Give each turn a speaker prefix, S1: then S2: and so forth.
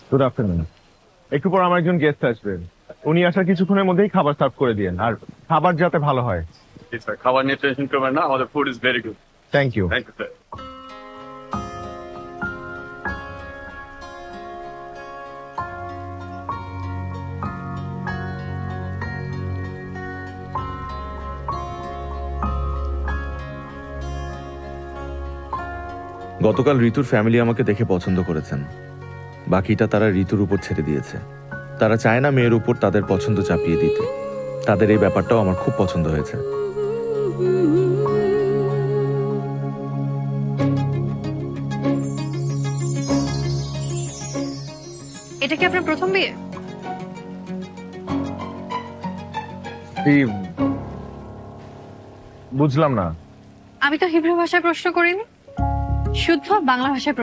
S1: Good afternoon. একটু পর আমার একজন গেস্ট আসবেন, উনি আসার কিছুক্ষণের মধ্যেই খাবার সার্ভ করে দিয়েন, আর খাবার যাতে ভালো হয়।
S2: স্যার খাবার নিয়ে টেনশন করবেন না, আমাদের food is very good.
S1: Thank you.
S2: Thank you sir.
S3: গতকাল ঋতুর ফ্যামিলি আমাকে দেখে পছন্দ করেছেন, বাকিটা তারা ঋতুর উপর ছেড়ে দিয়েছে। তারা চায় না মেয়ের উপর তাদের পছন্দ চাপিয়ে দিতে। তাদের এই ব্যাপারটাও আমার খুব পছন্দ হয়েছে।
S4: এটা কি আপনার প্রথম বিয়ে?
S1: বুঝলাম না।
S4: আমি তো হিব্রু ভাষায় প্রশ্ন করিনি, শুদ্ধ বাংলা ভাষায়